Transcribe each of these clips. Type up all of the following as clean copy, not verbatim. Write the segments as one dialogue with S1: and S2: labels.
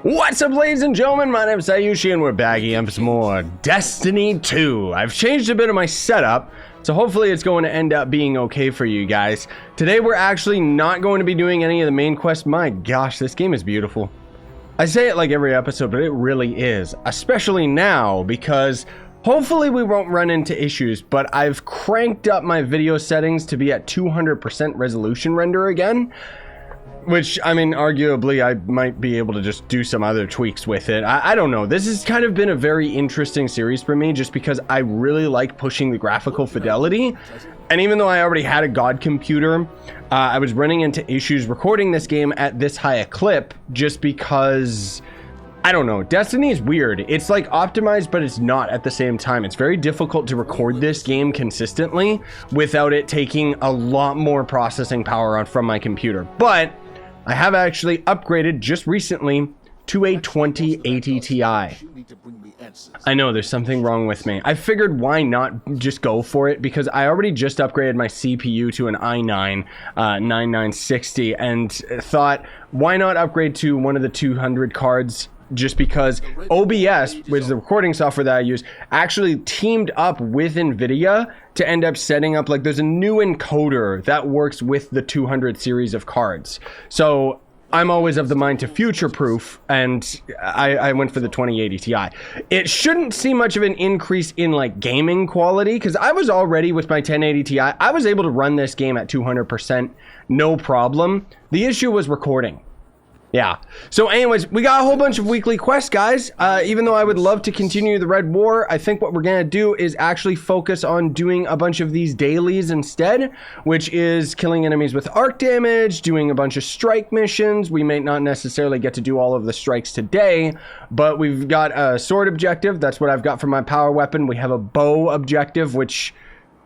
S1: What's up, ladies and gentlemen? My name is Scyushi and we're back again for some more Destiny 2. I've changed a bit of my setup, so hopefully it's going to end up being okay for you guys. Today we're actually not going to be doing any of the main quests. My gosh, this game is beautiful. I say it like every episode, but it really is. Especially now, because hopefully we won't run into issues, but I've cranked up my video settings to be at 200% resolution render again. Which, I mean, arguably, I might be able to just do some other tweaks with it. I don't know. This has kind of been a very interesting series for me just because I really like pushing the graphical fidelity. And even though I already had a God computer, I was running into issues recording this game at this high a clip just because, I don't know, Destiny is weird. It's like optimized, but it's not at the same time. It's very difficult to record this game consistently without it taking a lot more processing power from my computer. But I have actually upgraded just recently to a 2080 Ti. I know there's something wrong with me. I figured why not just go for it, because I already just upgraded my CPU to an i9 9960 and thought why not upgrade to one of the 200 cards, just because OBS, which is the recording software that I use, actually teamed up with NVIDIA to end up setting up, like, there's a new encoder that works with the 200 series of cards. So I'm always of the mind to future-proof, and I went for the 2080 Ti. It shouldn't see much of an increase in, like, gaming quality, because I was already, with my 1080 Ti, I was able to run this game at 200%, no problem. The issue was recording. Yeah. So anyways, we got a whole bunch of weekly quests, guys. Even though I would love to continue the Red War, I think what we're going to do is actually focus on doing a bunch of these dailies instead, which is killing enemies with arc damage, doing a bunch of strike missions. We may not necessarily get to do all of the strikes today, but we've got a sword objective. That's what I've got for my power weapon. We have a bow objective, which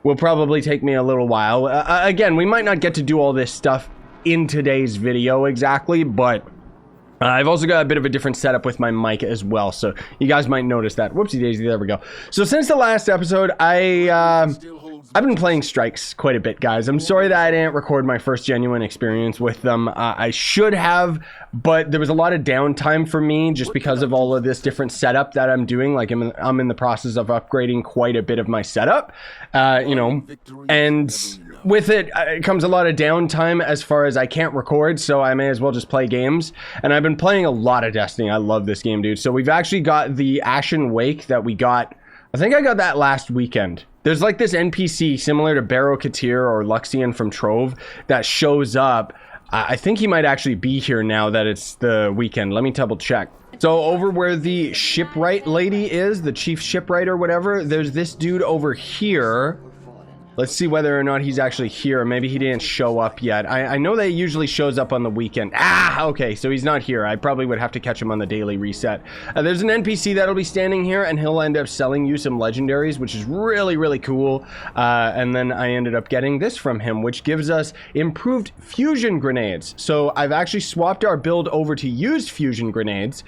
S1: will probably take me a little while. Again, we might not get to do all this stuff in today's video exactly, but I've also got a bit of a different setup with my mic as well, so you guys might notice that. Whoopsie daisy, there we go. So since the last episode, I've been playing strikes quite a bit, guys. I'm sorry that I didn't record my first genuine experience with them. I should have, but there was a lot of downtime for me just because of all of this different setup that I'm doing. Like, I'm in the process of upgrading quite a bit of my setup, you know, and with it, comes a lot of downtime as far as I can't record, so I may as well just play games. And I've been playing a lot of Destiny. I love this game, dude. So we've actually got the Ashen Wake that we got, I think I got that last weekend. There's like this NPC similar to Barrow Katir or Luxian from Trove that shows up. I think he might actually be here now that it's the weekend. Let me double check. So over where the shipwright lady is, the chief shipwright or whatever, there's this dude over here. Let's see whether or not he's actually here. Maybe he didn't show up yet. I know that he usually shows up on the weekend. Okay, so he's not here. I probably would have to catch him on the daily reset. There's an NPC that'll be standing here, and he'll end up selling you some legendaries, which is really, really cool. And then I ended up getting this from him, which gives us improved fusion grenades. So I've actually swapped our build over to used fusion grenades.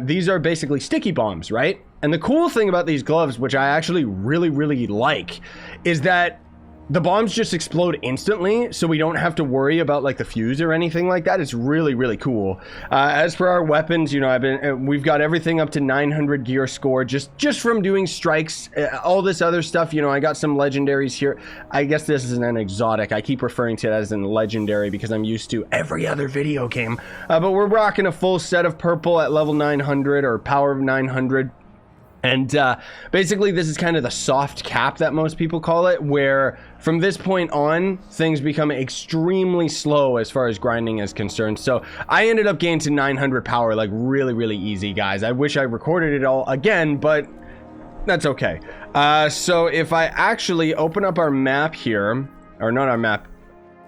S1: These are basically sticky bombs, right? And the cool thing about these gloves, which I actually really, really like, is that the bombs just explode instantly, so we don't have to worry about like the fuse or anything like that. It's really, really cool. As for our weapons, you know, we've got everything up to 900 gear score just from doing strikes. All this other stuff, you know, I got some legendaries here. I guess this is an exotic. I keep referring to it as a legendary because I'm used to every other video game. But we're rocking a full set of purple at level 900 or power of 900. And basically this is kind of the soft cap that most people call it, where from this point on things become extremely slow as far as grinding is concerned. So I ended up getting to 900 power like really, really easy, guys. I wish I recorded it all again, but that's okay. So if I actually open up our map here, or not our map,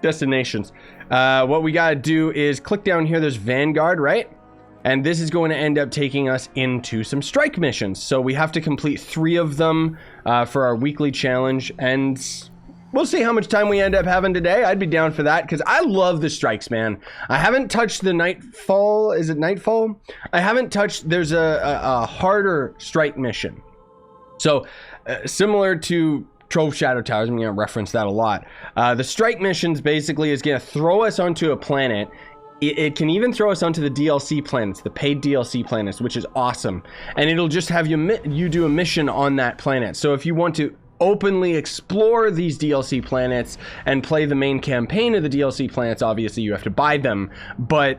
S1: destinations, what we gotta do is click down here. There's Vanguard, right? And this is going to end up taking us into some strike missions. So we have to complete 3 of them for our weekly challenge. And we'll see how much time we end up having today. I'd be down for that because I love the strikes, man. I haven't touched the Nightfall. Is it Nightfall? I haven't touched. There's a harder strike mission. So similar to Trove Shadow Towers, I'm going to reference that a lot. The strike missions basically is going to throw us onto a planet it can even throw us onto the DLC planets, the paid DLC planets, which is awesome. And it'll just have you do a mission on that planet. So if you want to openly explore these DLC planets and play the main campaign of the DLC planets, obviously you have to buy them, but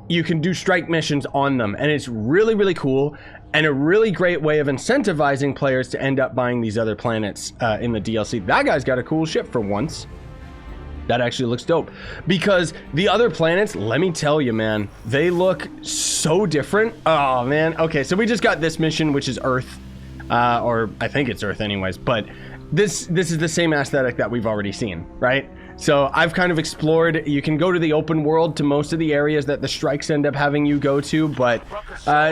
S1: you can do strike missions on them, and it's really, really cool and a really great way of incentivizing players to end up buying these other planets in the DLC. That guy's got a cool ship for once. That actually looks dope, because the other planets, let me tell you, man, they look so different. Oh man. Okay, so we just got this mission, which is Earth, or I think it's Earth anyways, but this is the same aesthetic that we've already seen, right? So I've kind of explored. You can go to the open world to most of the areas that the strikes end up having you go to, but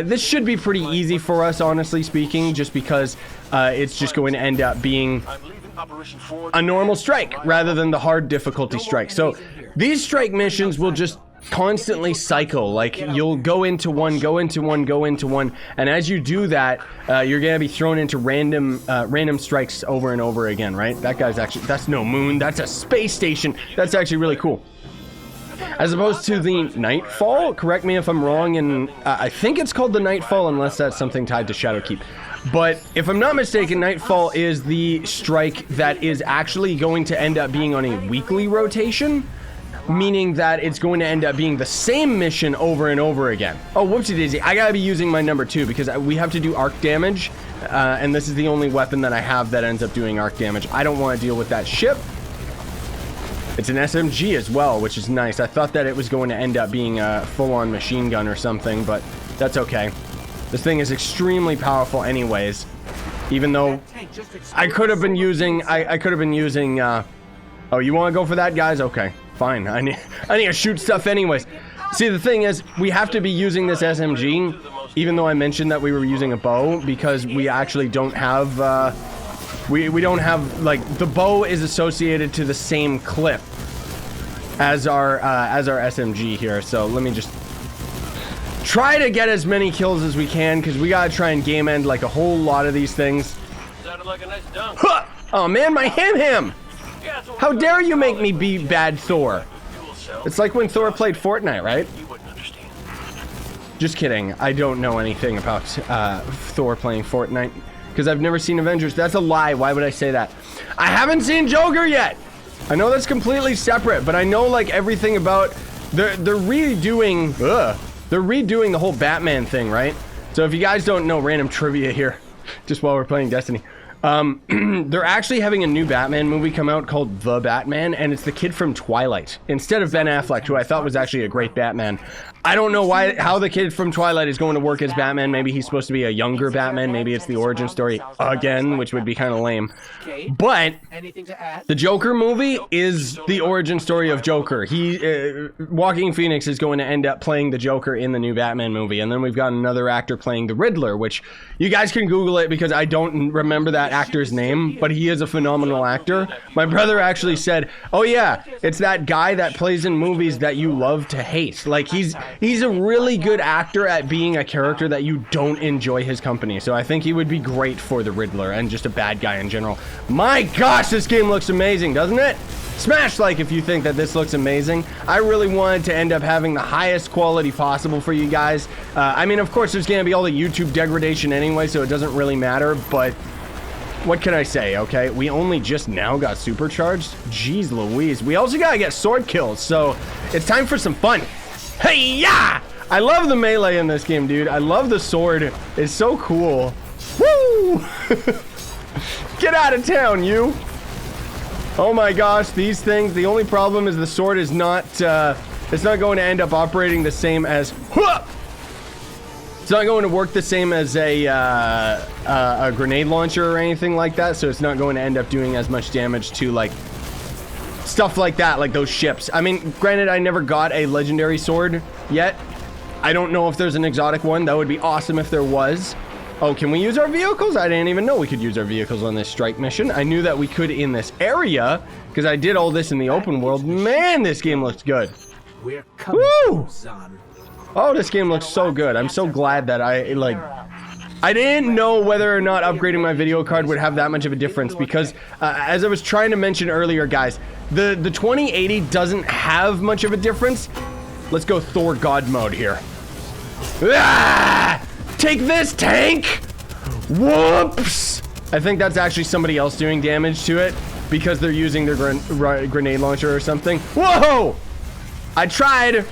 S1: this should be pretty easy for us, honestly speaking, just because it's just going to end up being a normal strike rather than the hard difficulty strike. So these strike missions will just constantly cycle. Like, you'll go into one, go into one, go into one, and as you do that, you're gonna be thrown into random strikes over and over again, right? That guy's actually, that's no moon, that's a space station. That's actually really cool. As opposed to the Nightfall, correct me if I'm wrong, and I think it's called the Nightfall, unless that's something tied to Shadowkeep. But if I'm not mistaken, Nightfall is the strike that is actually going to end up being on a weekly rotation, meaning that it's going to end up being the same mission over and over again. Oh, whoopsie daisy, I gotta be using my number 2 because we have to do arc damage, and this is the only weapon that I have that ends up doing arc damage. I don't want to deal with that ship. It's an SMG as well, which is nice. I thought that it was going to end up being a full-on machine gun or something, but that's okay. This thing is extremely powerful anyways, even though I could have been using, oh, you want to go for that, guys? Okay, fine. I need to shoot stuff anyways. See, the thing is, we have to be using this SMG, even though I mentioned that we were using a bow, because we actually don't have, we don't have, like, the bow is associated to the same clip as our SMG here. So let me just try to get as many kills as we can, because we gotta try and game end like a whole lot of these things.
S2: Sounded like a nice dunk.
S1: Huh! Oh man, my ham! How dare you make me be bad Thor? It's like when Thor played Fortnite, right?
S2: You wouldn't understand.
S1: Just kidding. I don't know anything about Thor playing Fortnite, because I've never seen Avengers. That's a lie. Why would I say that? I haven't seen Joker yet! I know that's completely separate, but I know like everything about... They're redoing... They're redoing the whole Batman thing, right? So if you guys don't know, random trivia here, just while we're playing Destiny. They're actually having a new Batman movie come out called The Batman, and it's the kid from Twilight instead of Ben Affleck, who I thought was actually a great Batman. I don't know how the kid from Twilight is going to work as Batman. Maybe he's supposed to be a younger Batman. Maybe it's the origin story again, which would be kind of lame. But the Joker movie is the origin story of Joker. Joaquin Phoenix is going to end up playing the Joker in the new Batman movie. And then we've got another actor playing the Riddler, which you guys can Google it because I don't remember that actor's name, but he is a phenomenal actor. My brother actually said, oh yeah, it's that guy that plays in movies that you love to hate. Like, he's a really good actor at being a character that you don't enjoy his company. So I think he would be great for the Riddler and just a bad guy in general. My gosh, this game looks amazing, doesn't it? Smash like if you think that this looks amazing. I really wanted to end up having the highest quality possible for you guys. I mean, of course, there's going to be all the YouTube degradation anyway, so it doesn't really matter, but what can I say, okay? We only just now got supercharged. Jeez Louise. We also got to get sword kills, so it's time for some fun. Hey, yeah! I love the melee in this game, dude. I love the sword. It's so cool. Woo! Get out of town, you! Oh my gosh, these things. The only problem is the sword is not, it's not going to end up operating the same as... It's not going to work the same as a grenade launcher or anything like that, so it's not going to end up doing as much damage to, like, stuff like that, like those ships. I mean, granted, I never got a legendary sword yet. I don't know if there's an exotic one. That would be awesome if there was. Oh, can we use our vehicles? I didn't even know we could use our vehicles on this strike mission. I knew that we could in this area, because I did all this in the open world. Man, this game looks good.
S3: We're coming,
S1: woo!
S3: son.
S1: Oh, this game looks so good. I'm so glad that I didn't know whether or not upgrading my video card would have that much of a difference, because as I was trying to mention earlier, guys, the 2080 doesn't have much of a difference. Let's go Thor God mode here. Ah! Take this, tank! Whoops! I think that's actually somebody else doing damage to it because they're using their grenade launcher or something. Whoa! I tried.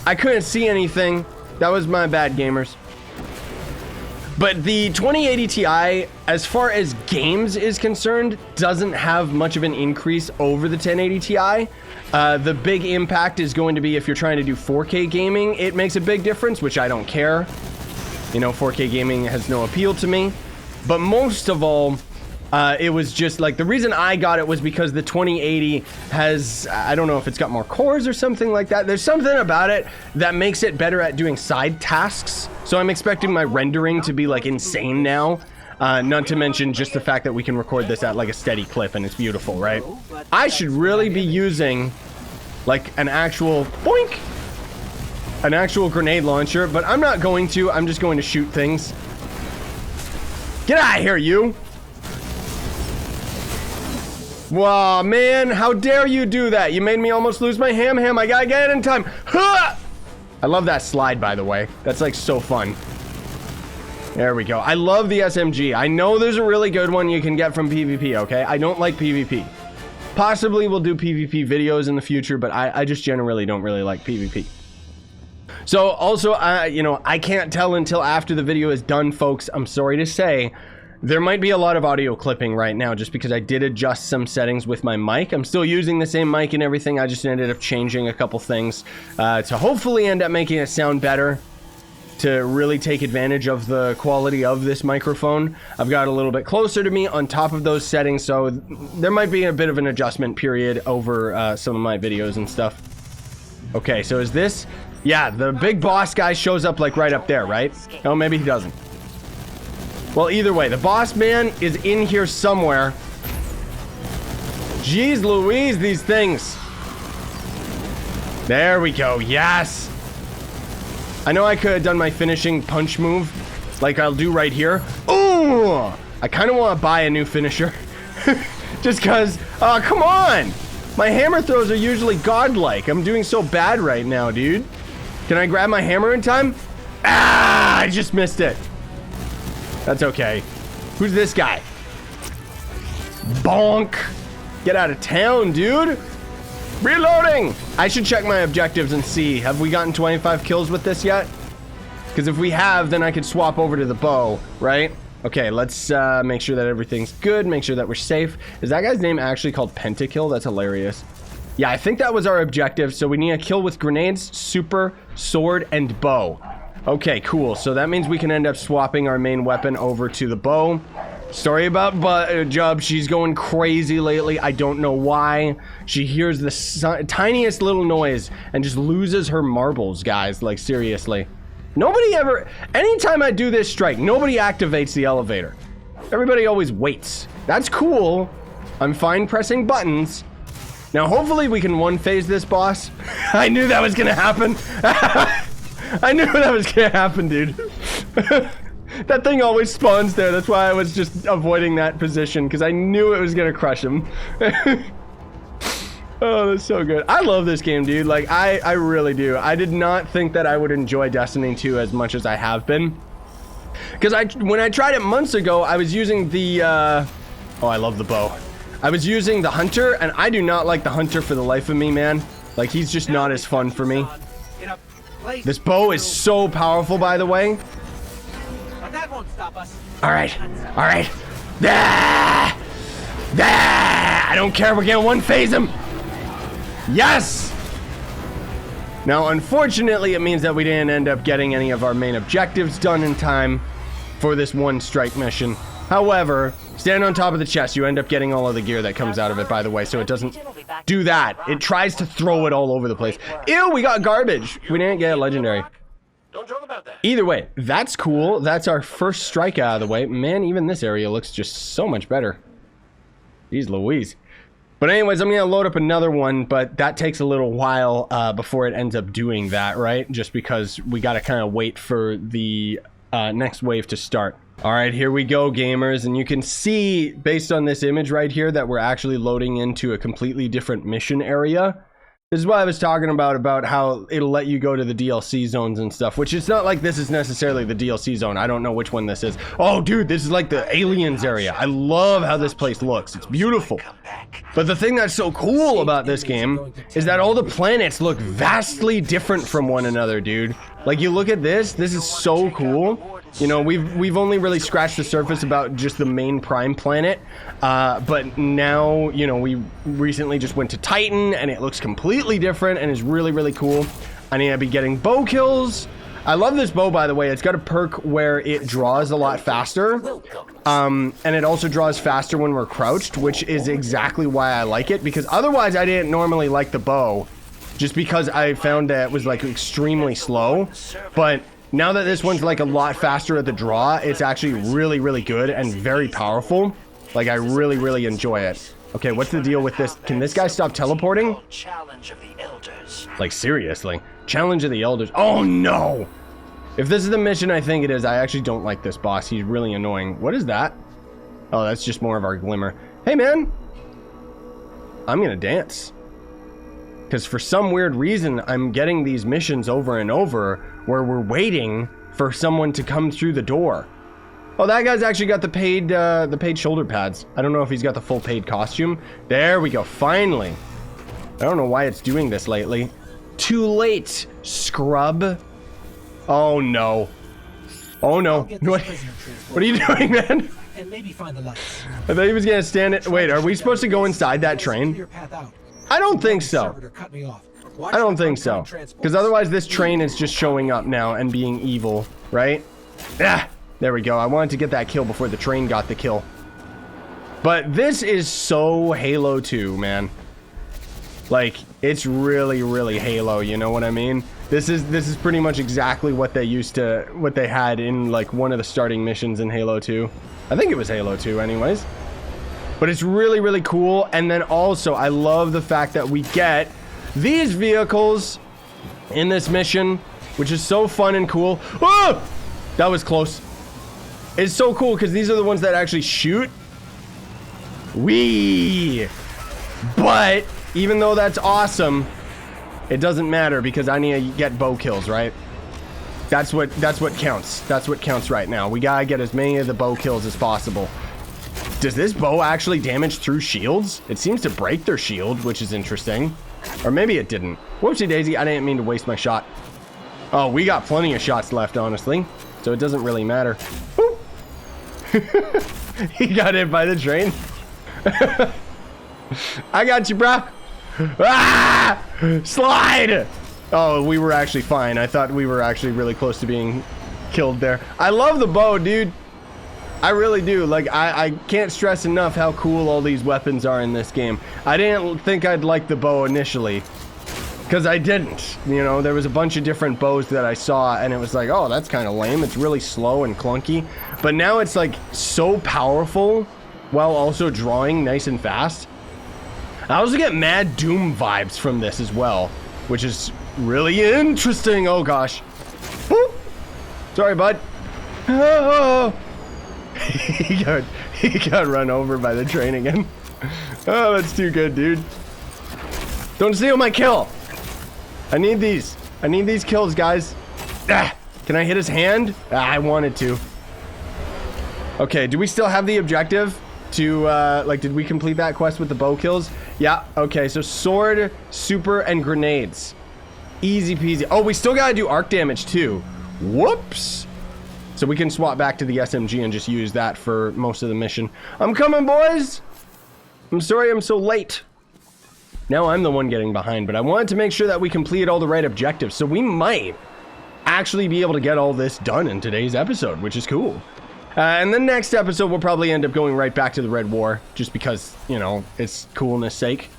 S1: I couldn't see anything. That was my bad, gamers. But the 2080 Ti, as far as games is concerned, doesn't have much of an increase over the 1080 Ti. The big impact is going to be if you're trying to do 4K gaming. It makes a big difference, which I don't care. You know, 4K gaming has no appeal to me. But most of all, it was just like the reason I got it was because the 2080 has, I don't know if it's got more cores or something like that. There's something about it that makes it better at doing side tasks. So I'm expecting my rendering to be like insane now. Not to mention just the fact that we can record this at like a steady clip and it's beautiful, right? I should really be using like an actual boink, an actual grenade launcher, but I'm not going to. I'm just going to shoot things. Get out of here, you! Wow, man, how dare you do that? You made me almost lose my ham. I gotta get it in time. Huh! I love that slide, by the way. That's like so fun. There we go. I love the SMG. I know there's a really good one you can get from PvP, okay? I don't like PvP. Possibly we'll do PvP videos in the future, but I just generally don't really like PvP. So also, you know, I can't tell until after the video is done, folks. I'm sorry to say. There might be a lot of audio clipping right now just because I did adjust some settings with my mic. I'm still using the same mic and everything. I just ended up changing a couple things to hopefully end up making it sound better, to really take advantage of the quality of this microphone. I've got a little bit closer to me on top of those settings, so there might be a bit of an adjustment period over some of my videos and stuff. Okay, so is this... Yeah, the big boss guy shows up like right up there, right? Oh, maybe he doesn't. Well, either way, the boss man is in here somewhere. Jeez Louise, these things. There we go, yes. I know I could have done my finishing punch move, like I'll do right here. Ooh! I kind of want to buy a new finisher. Just because, oh, come on! My hammer throws are usually godlike. I'm doing so bad right now, dude. Can I grab my hammer in time? Ah, I just missed it. That's okay. Who's this guy? Bonk. Get out of town, dude. Reloading. I should check my objectives and see. Have we gotten 25 kills with this yet? Because if we have, then I could swap over to the bow, right? Okay, let's make sure that everything's good. Make sure that we're safe. Is that guy's name actually called Pentakill? That's hilarious. Yeah, I think that was our objective. So we need a kill with grenades, super, sword, and bow. Okay, cool. So that means we can end up swapping our main weapon over to the bow. Sorry about Jub. She's going crazy lately. I don't know why. She hears the tiniest little noise and just loses her marbles, guys. Like, seriously. Nobody ever... Anytime I do this strike, nobody activates the elevator. Everybody always waits. That's cool. I'm fine pressing buttons. Now, hopefully we can one-phase this boss. I knew that was gonna happen. I knew that was gonna happen, dude. That thing always spawns there. That's why I was just avoiding that position, because I knew it was gonna crush him. Oh, that's so good. I love this game, dude. Like, I really do. I did not think that I would enjoy Destiny 2 as much as I have been. Because when I tried it months ago, I was using the... Oh, I love the bow. I was using the Hunter, and I do not like the Hunter for the life of me, man. Like, he's just not as fun for me. This bow is so powerful, by the way.
S2: But that won't stop us.
S1: All right. All right. Ah! Ah! I don't care. We're gonna one-phase him. Yes! Now, unfortunately, it means that we didn't end up getting any of our main objectives done in time for this one strike mission. However, stand on top of the chest. You end up getting all of the gear that comes out of it, by the way, so it doesn't do that. It tries to throw it all over the place. Ew, we got garbage. We didn't get a legendary.
S2: Don't joke about that.
S1: Either way, that's cool. That's our first strike out of the way. Man, even this area looks just so much better. Jeez Louise. But anyways, I'm going to load up another one, but that takes a little while before it ends up doing that, right? Just because we got to kind of wait for the next wave to start. All right, here we go, gamers. And you can see, based on this image right here, that we're actually loading into a completely different mission area. This is what I was talking about how it'll let you go to the DLC zones and stuff, which it's not like this is necessarily the DLC zone. I don't know which one this is. Oh, dude, this is like the aliens area. I love how this place looks. It's beautiful. But the thing that's so cool about this game is that all the planets look vastly different from one another, dude. Like, you look at this is so cool. You know, we've only really scratched the surface about just the main prime planet, but now, you know, we recently just went to Titan, and it looks completely different and is really, really cool. I need to be getting bow kills. I love this bow, by the way. It's got a perk where it draws a lot faster, and it also draws faster when we're crouched, which is exactly why I like it, because otherwise I didn't normally like the bow, just because I found that it was like extremely slow. But now that this one's like a lot faster at the draw, it's actually really, really good and very powerful. Like, I really, really enjoy it. Okay, what's the deal with this? Can this guy stop teleporting?
S2: Challenge of the Elders.
S1: Like, seriously. Challenge of the Elders. Oh, no! If this is the mission I think it is, I actually don't like this boss. He's really annoying. What is that? Oh, that's just more of our glimmer. Hey, man! I'm gonna dance. Because for some weird reason, I'm getting these missions over and over where we're waiting for someone to come through the door. Oh, that guy's actually got the paid shoulder pads. I don't know if he's got the full paid costume. There we go, finally. I don't know why it's doing this lately. Too late, scrub. Oh no. Oh no. What are you doing, man?
S2: And maybe find the lights.
S1: I thought he was gonna stand it. Wait, are we supposed to go inside that train? I don't think so. I don't think so. Because otherwise this train is just showing up now and being evil, right? Ah, there we go. I wanted to get that kill before the train got the kill. But this is so Halo 2, man. Like, it's really, really Halo, you know what I mean? This is pretty much exactly what they had in like one of the starting missions in Halo 2. I think it was Halo 2 anyways. But it's really, really cool. And then also, I love the fact that we get these vehicles in this mission, which is so fun and cool. Oh! That was close. It's so cool because these are the ones that actually shoot. Whee! But even though that's awesome, it doesn't matter because I need to get bow kills, right? That's what counts. That's what counts right now. We gotta get as many of the bow kills as possible. Does this bow actually damage through shields? It seems to break their shield, which is interesting. Or maybe it didn't. Whoopsie daisy, I didn't mean to waste my shot. Oh, we got plenty of shots left, honestly. So it doesn't really matter. He got hit by the train. I got you, brah. Ah! Slide! Oh, we were actually fine. I thought we were actually really close to being killed there. I love the bow, dude. I really do. Like, I can't stress enough how cool all these weapons are in this game. I didn't think I'd like the bow initially, because I didn't. You know, there was a bunch of different bows that I saw, and it was like, oh, that's kind of lame. It's really slow and clunky. But now it's, like, so powerful while also drawing nice and fast. I also get Mad Doom vibes from this as well, which is really interesting. Oh, gosh. Woo! Sorry, bud. Oh. he got run over by the train again. Oh, that's too good, dude. Don't steal my kill. I need these. I need these kills, guys. Ah, can I hit his hand? Ah, I wanted to. Okay, do we still have the objective to, like, did we complete that quest with the bow kills? Yeah, okay, so sword, super, and grenades. Easy peasy. Oh, we still gotta do arc damage, too. Whoops. So we can swap back to the SMG and just use that for most of the mission. I'm coming, boys! I'm sorry I'm so late. Now I'm the one getting behind, but I wanted to make sure that we completed all the right objectives, so we might actually be able to get all this done in today's episode, which is cool. And the next episode, we'll probably end up going right back to the Red War, just because, you know, it's coolness sake.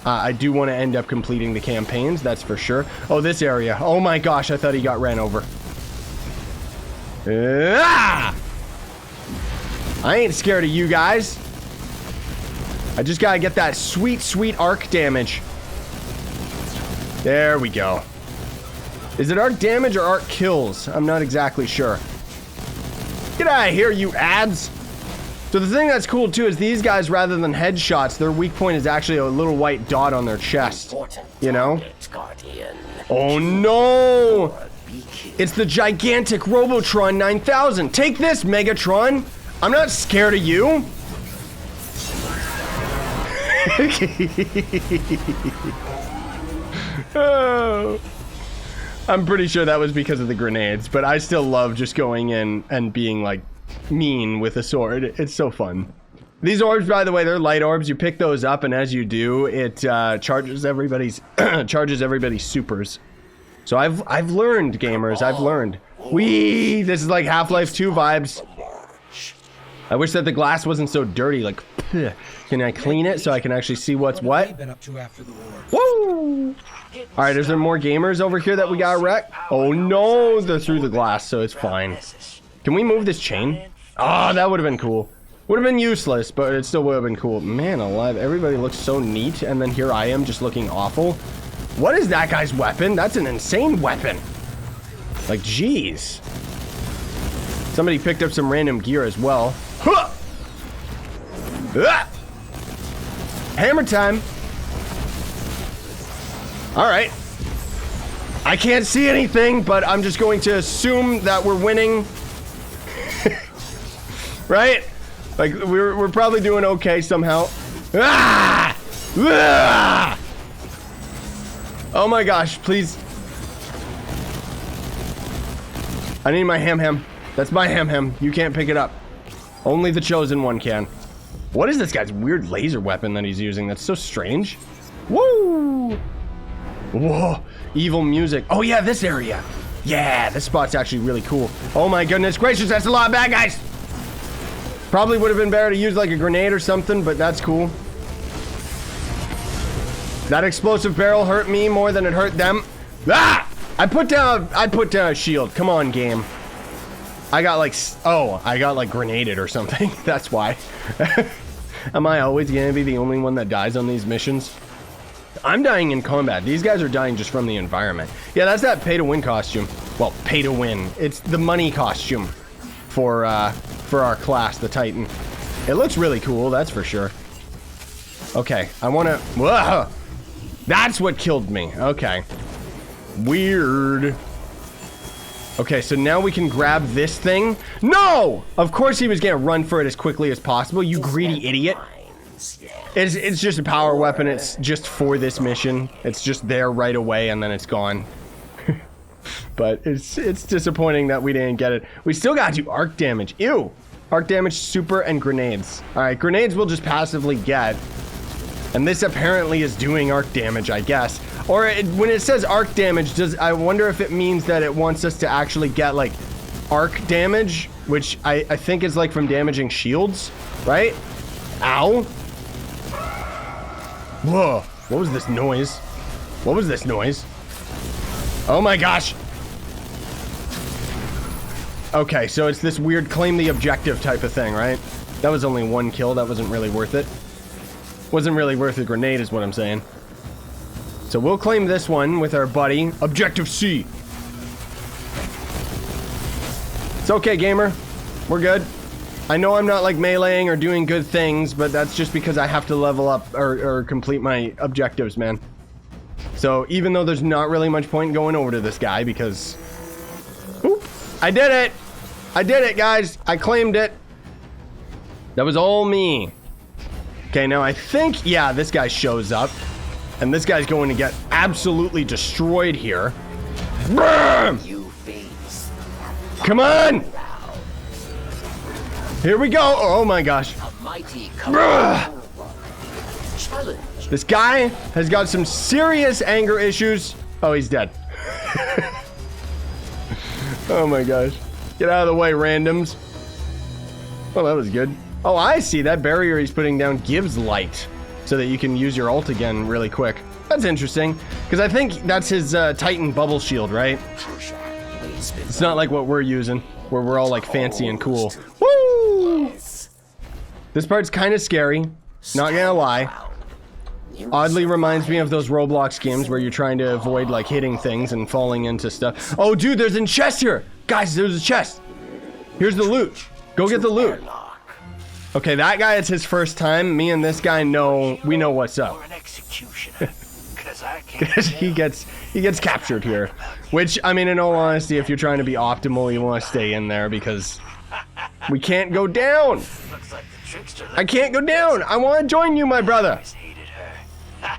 S1: I do want to end up completing the campaigns, that's for sure. Oh, this area. Oh my gosh, I thought he got ran over. Ah! I ain't scared of you guys. I just gotta get that sweet, sweet arc damage. There we go. Is it arc damage or arc kills? I'm not exactly sure. Get out of here, you ads. So the thing that's cool too is these guys, rather than headshots, their weak point is actually a little white dot on their chest. You know? Oh no! It's the gigantic Robotron 9000. Take this, Megatron. I'm not scared of you. Oh. I'm pretty sure that was because of the grenades, but I still love just going in and being like mean with a sword. It's so fun. These orbs, by the way, they're light orbs. You pick those up, and as you do, it charges everybody's supers. So I've learned, gamers. I've learned. Whee! This is like Half-Life 2 vibes. I wish that the glass wasn't so dirty. Like, can I clean it so I can actually see what's what? Woo! All right, is there more gamers over here that we got wrecked? Oh no, they're through the glass, so it's fine. Can we move this chain? Oh, that would have been cool. Would have been useless, but it still would have been cool. Man alive, everybody looks so neat, and then here I am just looking awful. What is that guy's weapon? That's an insane weapon. Like, jeez. Somebody picked up some random gear as well. Huh! Ah! Hammer time. All right. I can't see anything, but I'm just going to assume that we're winning. Right? Like, we're probably doing okay somehow. Ah! Ah! Oh my gosh, please. I need my ham. That's my ham. You can't pick it up. Only the chosen one can. What is this guy's weird laser weapon that he's using? That's so strange. Woo! Whoa, evil music. Oh yeah, this area. Yeah, this spot's actually really cool. Oh my goodness gracious, that's a lot of bad guys. Probably would have been better to use like a grenade or something, but that's cool. That explosive barrel hurt me more than it hurt them. Ah! I put down a shield. Come on, game. I got like grenaded or something. That's why. Am I always gonna be the only one that dies on these missions? I'm dying in combat. These guys are dying just from the environment. Yeah, that's that pay-to-win costume. Well, pay-to-win. It's the money costume for our class, the Titan. It looks really cool, that's for sure. Okay, I wanna... Whoa! That's what killed me. Okay. Weird. Okay, so now we can grab this thing. No! Of course he was gonna run for it as quickly as possible, you greedy idiot. It's just a power weapon. It's just for this mission. It's just there right away and then it's gone. But it's disappointing that we didn't get it. We still gotta do arc damage. Ew! Arc damage, super, and grenades. Alright, grenades we'll just passively get. And this apparently is doing arc damage, I guess. Or when it says arc damage, I wonder if it means that it wants us to actually get like arc damage, which I think is like from damaging shields, right? Ow. Whoa, what was this noise? What was this noise? Oh my gosh. Okay, so it's this weird claim the objective type of thing, right? That was only one kill, that wasn't really worth it. Wasn't really worth a grenade is what I'm saying. So we'll claim this one with our buddy, Objective C. It's okay, gamer. We're good. I know I'm not like meleeing or doing good things, but that's just because I have to level up or complete my objectives, man. So even though there's not really much point in going over to this guy because... Oop, I did it! I did it, guys! I claimed it! That was all me. Okay, now I think, yeah, this guy shows up. And this guy's going to get absolutely destroyed here. Come on! Here we go! Oh my gosh. This guy has got some serious anger issues. Oh, he's dead. Oh my gosh. Get out of the way, randoms. Oh, that was good. Oh, I see. That barrier he's putting down gives light so that you can use your ult again really quick. That's interesting, because I think that's his Titan bubble shield, right? It's not like what we're using, where we're all like fancy and cool. Woo! This part's kind of scary, not gonna lie. Oddly reminds me of those Roblox games where you're trying to avoid like hitting things and falling into stuff. Oh, dude, there's a chest here! Guys, there's a chest! Here's the loot. Go get the loot. Okay, that guy, it's his first time. Me and this guy know, we know what's up.
S2: Or an executioner. 'Cause I can't
S1: he gets captured here. Which, I mean, in all honesty, if you're trying to be optimal, you want to stay in there because we can't go down.
S2: Looks like the trickster
S1: I can't go down. I want to join you, my brother.
S2: always hated her.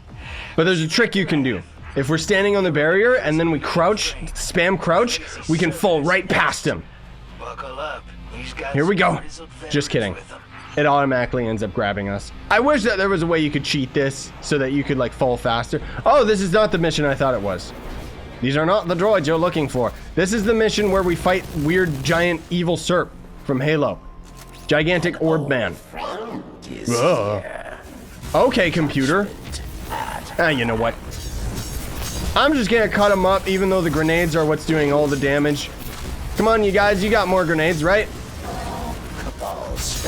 S1: But there's a trick you can do. If we're standing on the barrier and then we crouch, spam crouch, we can fall right past him.
S2: Buckle up. He's got
S1: Here we go.
S2: some grizzled
S1: Just
S2: veterans
S1: kidding.
S2: with him.
S1: It automatically ends up grabbing us. I wish that there was a way you could cheat this so that you could like fall faster. Oh, this is not the mission I thought it was. These are not the droids you're looking for. This is the mission where we fight weird giant evil Serp from Halo. Gigantic orb man. Ugh. Okay, computer. Ah, you know what? I'm just gonna cut him up even though the grenades are what's doing all the damage. Come on, you guys, you got more grenades, right?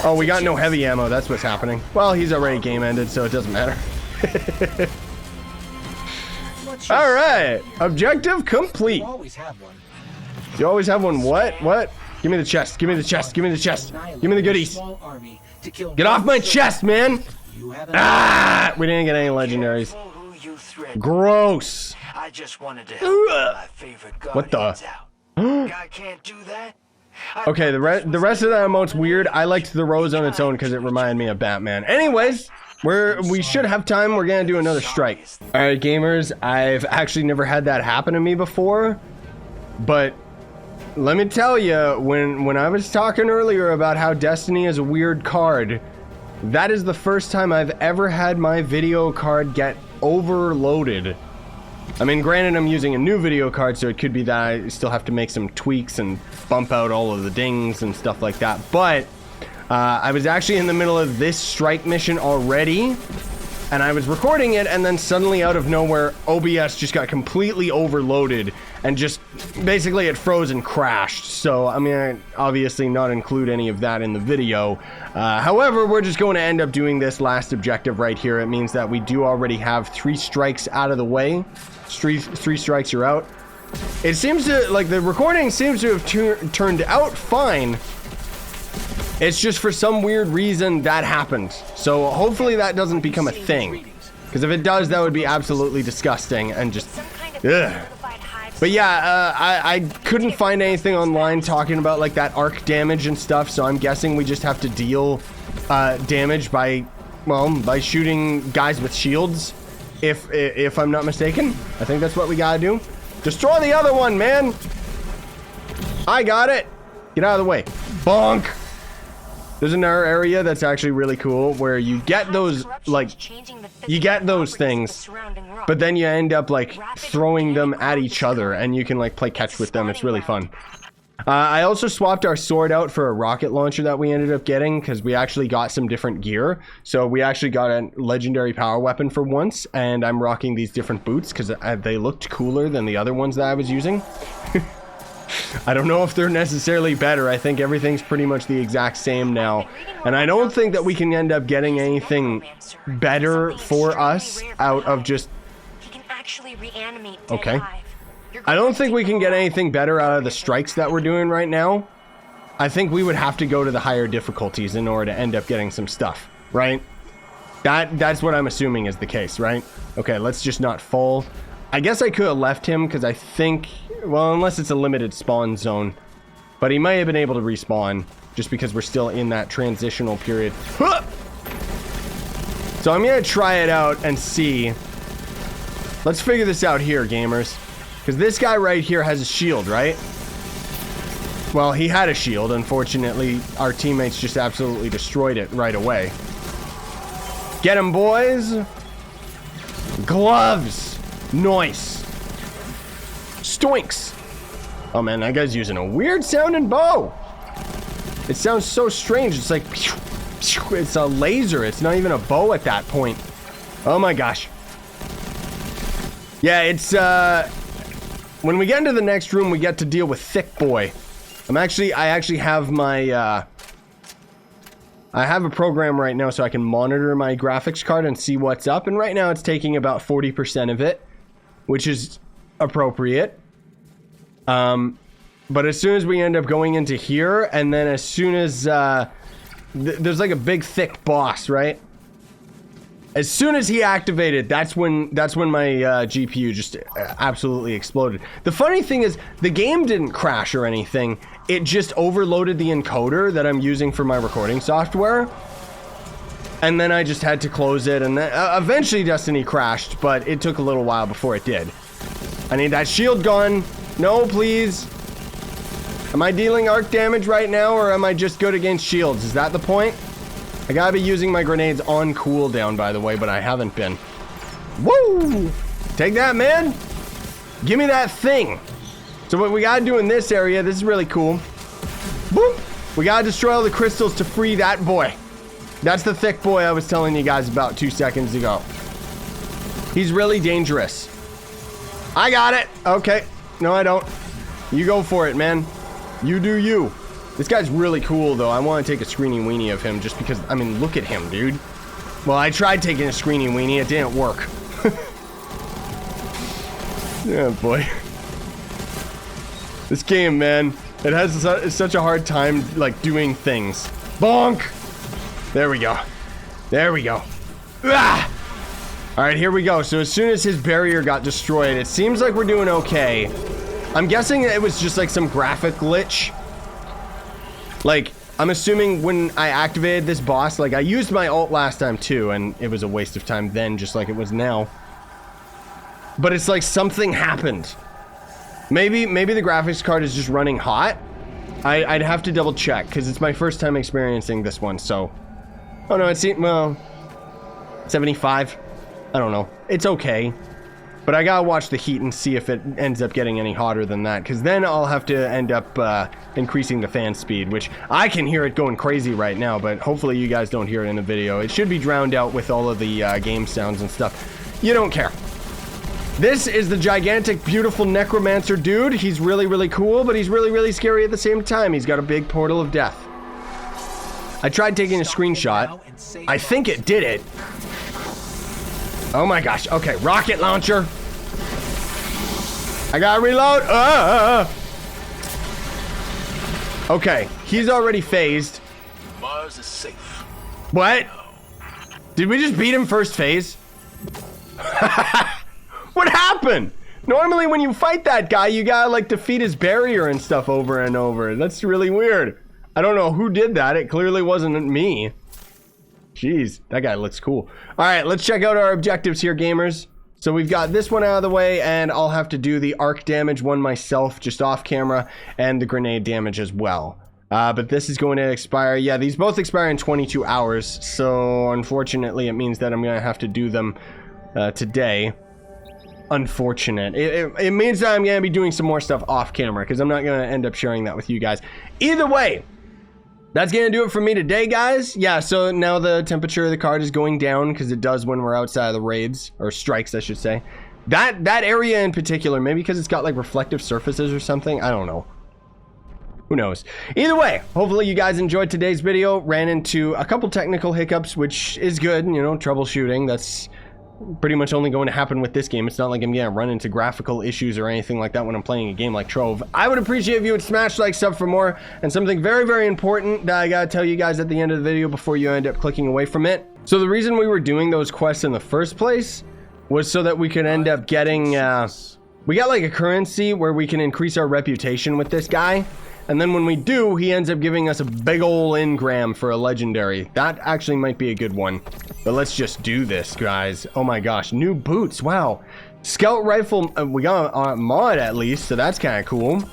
S1: Oh, we got no heavy ammo, that's what's happening. Well, he's already game ended, so it doesn't matter. Alright, objective complete.
S2: You always have one.
S1: You always have one, what? What? Give me the chest, give me the chest, give me the chest. Give me the goodies.
S2: Small army to kill
S1: Get off my chest, man!
S2: You have
S1: Ah! We didn't get any legendaries.
S2: Careful who you threaten.
S1: Gross.
S2: I just wanted to help my favorite
S1: What the?
S2: guardians out. I can't do that.
S1: Okay, the rest of that emote's weird. I liked the rose on its own because it reminded me of Batman. Anyways, we should have time. We're gonna do another strike. All right, gamers. I've actually never had that happen to me before, but let me tell you, when I was talking earlier about how Destiny is a weird card, that is the first time I've ever had my video card get overloaded. I mean, granted, I'm using a new video card, so it could be that I still have to make some tweaks and bump out all of the dings and stuff like that. But I was actually in the middle of this strike mission already, and I was recording it, and then suddenly out of nowhere, OBS just got completely overloaded, and just basically it froze and crashed. So, I mean, I obviously not include any of that in the video. However, we're just going to end up doing this last objective right here. It means that we do already have 3 strikes out of the way. Three strikes are out. It seems to, like, the recording seems to have turned out fine. It's just for some weird reason that happened. So hopefully that doesn't become a thing. Because if it does, that would be absolutely disgusting and just, ugh. But yeah, I couldn't find anything online talking about like that arc damage and stuff. So I'm guessing we just have to deal damage by shooting guys with shields. If I'm not mistaken, I think that's what we gotta do. Destroy the other one, man. I got it. Get out of the way. Bonk. There's another area that's actually really cool where you get those, like, you get those things, but then you end up, like, throwing them at each other, and you can, like, play catch with them. It's really fun. I also swapped our sword out for a rocket launcher that we ended up getting, because we actually got some different gear. So we actually got a legendary power weapon for once, and I'm rocking these different boots, because they looked cooler than the other ones that I was using. I don't know if they're necessarily better. I think everything's pretty much the exact same now. And I don't think that we can end up getting anything better for us out of just... Okay. I don't think we can get anything better out of the strikes that we're doing right now. I think we would have to go to the higher difficulties in order to end up getting some stuff, right? That's what I'm assuming is the case, right? Okay, let's just not fall. I guess I could have left him because I think... Well, unless it's a limited spawn zone. But he might have been able to respawn just because we're still in that transitional period. Huh! So I'm going to try it out and see. Let's figure this out here, gamers. Because this guy right here has a shield, right? Well, he had a shield. Unfortunately, our teammates just absolutely destroyed it right away. Get him, boys. Gloves. Nice. Stoinks. Oh man, that guy's using a weird sounding bow. It sounds so strange. It's like, it's a laser. It's not even a bow at that point. Oh my gosh. Yeah, it's, when we get into the next room, we get to deal with Thick Boy. I actually have my, I have a program right now so I can monitor my graphics card and see what's up. And right now it's taking about 40% of it, which is appropriate. But as soon as we end up going into here, and then as soon as there's like a big thick boss, right? As soon as he activated, that's when my GPU just absolutely exploded. The funny thing is, the game didn't crash or anything. It just overloaded the encoder that I'm using for my recording software. And then I just had to close it, and then, eventually Destiny crashed, but it took a little while before it did. I need that shield gone. No, please. Am I dealing arc damage right now, or am I just good against shields? Is that the point? I gotta be using my grenades on cooldown, by the way, but I haven't been. Woo! Take that, man! Give me that thing! So what we gotta do in this area, this is really cool. Boop! We gotta destroy all the crystals to free that boy. That's the thick boy I was telling you guys about 2 seconds ago. He's really dangerous. I got it! Okay. No, I don't. You go for it, man. You do you. This guy's really cool, though. I want to take a screeny weenie of him just because, I mean, look at him, dude. Well, I tried taking a screeny weenie. It didn't work. Yeah, boy. This game, man, it has such a hard time, like, doing things. Bonk! There we go. There we go. Ah! All right, here we go. So as soon as his barrier got destroyed, it seems like we're doing okay. I'm guessing it was just, like, some graphic glitch. Like, I'm assuming when I activated this boss, like, I used my ult last time too, and it was a waste of time then, just like it was now. But it's like something happened. Maybe the graphics card is just running hot. I'd have to double check, because it's my first time experiencing this one, so. Oh no, it's, well, 75. I don't know. It's okay. But I gotta watch the heat and see if it ends up getting any hotter than that, because then I'll have to end up increasing the fan speed, which I can hear it going crazy right now, but hopefully you guys don't hear it in the video. It should be drowned out with all of the game sounds and stuff. You don't care. This is the gigantic, beautiful necromancer dude. He's really, really cool, but he's really, really scary at the same time. He's got a big portal of death. I tried taking a screenshot. I think it did it. Oh my gosh. Okay, rocket launcher. I gotta reload. Okay, he's already phased.
S2: Mars is safe.
S1: What? Did we just beat him first phase? What happened? Normally when you fight that guy, you gotta like defeat his barrier and stuff over and over. That's really weird. I don't know who did that. It clearly wasn't me. Jeez, that guy looks cool. All right, let's check out our objectives here, gamers. So we've got this one out of the way, and I'll have to do the arc damage one myself, just off camera, and the grenade damage as well. But this is going to expire. Yeah, these both expire in 22 hours. So unfortunately, it means that I'm going to have to do them today. Unfortunate. It means that I'm going to be doing some more stuff off camera, because I'm not going to end up sharing that with you guys. Either way, that's gonna do it for me today, guys. Yeah, so now the temperature of the card is going down, because it does when we're outside of the raids, or strikes I should say. That area in particular, maybe because it's got like reflective surfaces or something, I don't know. Who knows? Either way, hopefully you guys enjoyed today's video. Ran into a couple technical hiccups, which is good, you know, troubleshooting. That's pretty much only going to happen with this game. It's not like I'm gonna run into graphical issues or anything like that when I'm playing a game like Trove. I would appreciate if you would smash like, sub for more, and something very, very important that I gotta tell you guys at the end of the video before you end up clicking away from it. So the reason we were doing those quests in the first place was so that we could end up getting, we got like a currency where we can increase our reputation with this guy. And then when we do, he ends up giving us a big ol' engram for a legendary. That actually might be a good one. But let's just do this, guys. Oh my gosh, new boots, wow. Scout rifle, we got a mod at least, so that's kind of cool.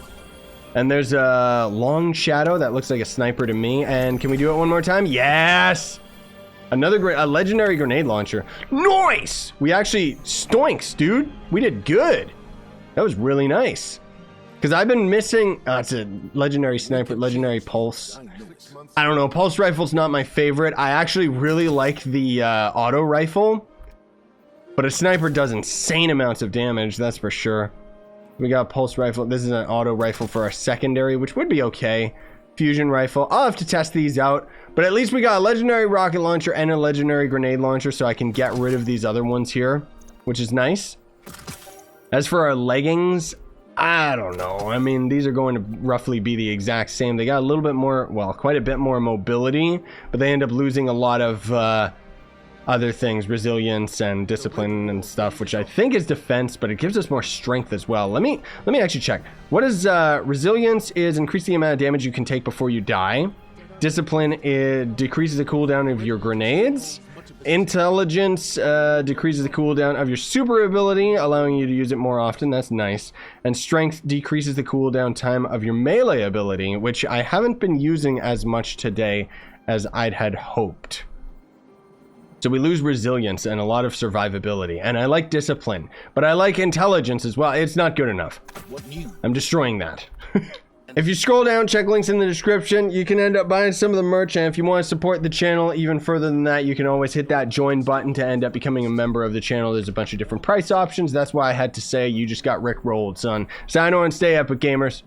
S1: And there's a long shadow that looks like a sniper to me. And can we do it one more time? Yes! A legendary grenade launcher. Nice! We actually, stoinks, dude. We did good. That was really nice. Because I've been missing, it's a legendary sniper, legendary pulse. I don't know, pulse rifle's not my favorite. I actually really like the auto rifle. But a sniper does insane amounts of damage, that's for sure. We got a pulse rifle. This is an auto rifle for our secondary, which would be okay. Fusion rifle. I'll have to test these out. But at least we got a legendary rocket launcher and a legendary grenade launcher, so I can get rid of these other ones here, which is nice. As for our leggings, I don't know. I mean, these are going to roughly be the exact same. They got a little bit more, well, quite a bit more mobility, but they end up losing a lot of other things, resilience and discipline and stuff, which I think is defense, but it gives us more strength as well. Let me actually check. What is resilience? Is increase the amount of damage you can take before you die. Discipline, it decreases the cooldown of your grenades. Intelligence decreases the cooldown of your super ability, allowing you to use it more often. That's nice. And strength decreases the cooldown time of your melee ability, which I haven't been using as much today as I'd had hoped. So we lose resilience and a lot of survivability. And I like discipline, but I like intelligence as well. It's not good enough. I'm destroying that. If you scroll down, check links in the description. You can end up buying some of the merch, and if you want to support the channel even further than that, you can always hit that join button to end up becoming a member of the channel. There's a bunch of different price options. That's why I had to say you just got rickrolled, son. Sign on, stay epic, gamers.